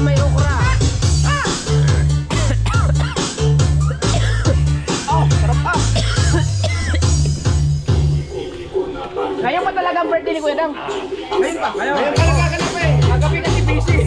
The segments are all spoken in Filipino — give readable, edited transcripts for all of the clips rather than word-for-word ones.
may okra. Oh, sarap pa. Ngayon pa talaga ang birthday ni Kuya Dang. Ngayon pa, ngayon. Ngayon pa lang gaganap eh. Kagabi kasi busy.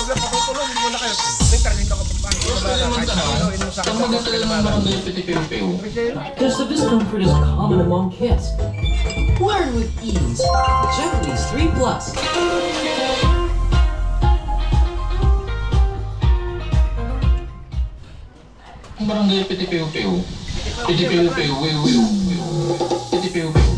lang patutulong, hindi mo na kayo. May karlito ka pa. Because the discomfort is common among kids. Learn with ease. Japanese 3 Plus. Barangay Piti-Piu-Piu. Piti-Piu-Piu, wiu-wiu. Piti-Piu-Piu.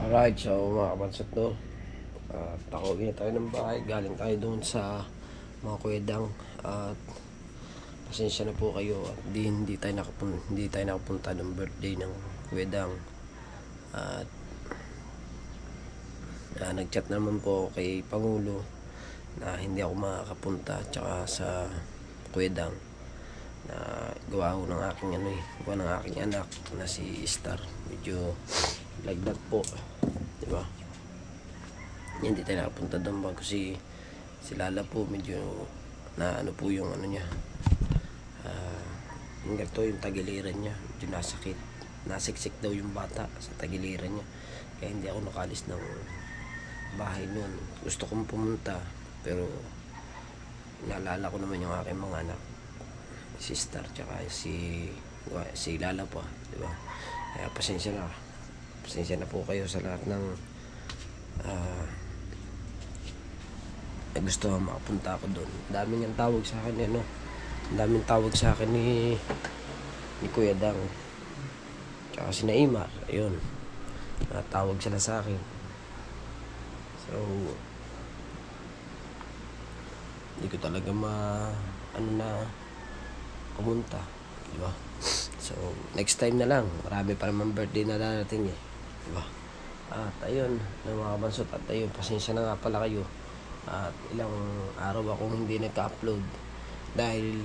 Alright, so mga kabansat no, takogin tayo ng bahay. Galing tayo doon sa mga kuwedang at pasensya na po kayo at hindi tayo nakapunta ng birthday ng kuwedang at nagchat naman po ako kay Pangulo na hindi ako makakapunta tsaka sa kuwedang na gawa ko ng aking anak na si Star. Medyo lagnat po, diba? Hindi tayo nakapunta doon bago si Lala po medyo na ano po yung ano niya, yung ganito yung tagiliran niya, medyo nasiksik daw yung bata sa tagiliran niya, kaya hindi ako nakalis ng bahay noon. Gusto kong pumunta pero naalala ko naman yung aking mga anak, si Star tsaka si Lala po, diba? Kaya pasensya na po kayo sa lahat ng gusto makapunta ako doon. Daming ang tawag sa akin, daming tawag sa akin ni Kuya Dang tsaka si Naimar, ayun, tawag sila sa akin. So hindi ko talaga pumunta, diba? So next time na lang, marami pa naman birthday na darating diba? At ayun, mga kabansot, at ayun, pasensya na nga pala kayo at ilang araw akong hindi nagka-upload dahil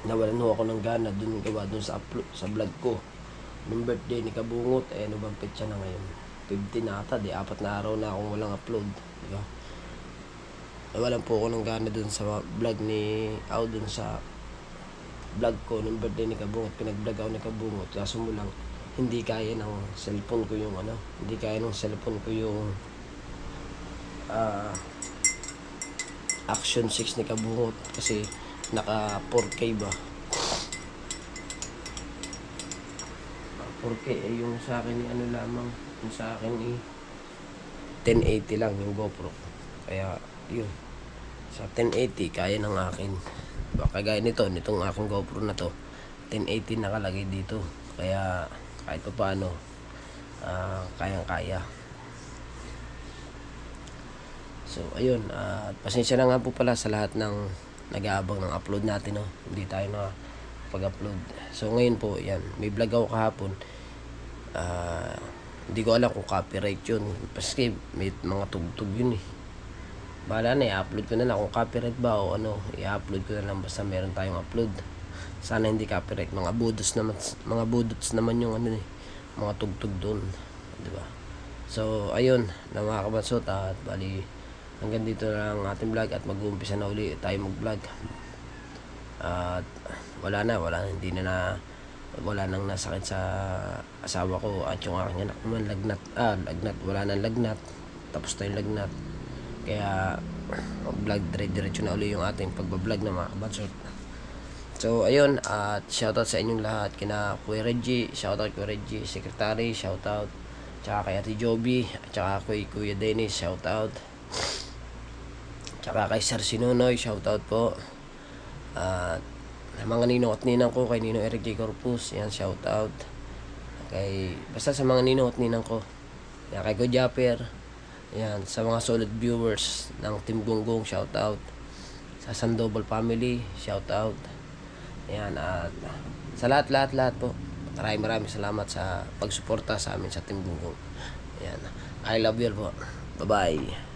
nawalan ho ako ng gana dun sa vlog ko nung birthday ni Kabungot. Ano bang petsa na ngayon? 15 na ata, 4 na araw na akong walang upload, diba? Nawalan po ako ng gana dun sa vlog ni dun sa vlog ko nung birthday ni Kabungot. Pinag-vlog ako ni Kabungot, kaso mo lang hindi kaya ng cellphone ko yung Action 6 ni Kabungot kasi naka 4K ba, 4K yung sa akin lamang, yung sa akin 1080 lang yung GoPro, kaya yun sa 1080 kaya ng akin, diba? Kagaya nitong aking GoPro na to 1080 nakalagay dito, kaya kahit pa paano kayang-kaya. So ayun, pasensya na nga po pala sa lahat ng nag-aabang ng upload natin, hindi tayo na pag-upload. So ngayon po, yan, may vlog ako kahapon, hindi ko alam kung copyright yun kasi may mga tugtog yun bahala na, i-upload ko na lang kung copyright ba o i-upload ko na lang basta meron tayong upload. Sana hindi copyright, mga budots naman yung mga tugtog doon, diba? So ayun, na mga kabansot, at bali hanggang dito na lang ang ating vlog at mag-uumpisa na uli tayo mag-vlog. At wala nang nasakit sa asawa ko at yung aking anak naman lagnat, wala nang lagnat, tapos na yung lagnat, kaya vlog diretso na uli yung ating pagbablog na mga kabansot. So ayun, at shoutout sa inyong lahat, kina Kuya Reggie, shoutout Kuya Reggie Secretary, shoutout, tsaka kay Ate Joby, at tsaka kay Kuya Dennis, shoutout, tsaka kay Sir Sinunoy, shoutout po. At mga ninong at ninang ko, kay Ninong Eric J. Corpus, yan, shoutout. Basta sa mga ninong at ninang ko, yan, kay Kuya Japper, yan, sa mga solid viewers ng Team Gonggong, shoutout. Sa Sandoval family, shoutout. Yan, at sa lahat po, maraming salamat sa pagsuporta sa amin sa Team Gonggong. Yan, I love you all po. Bye bye.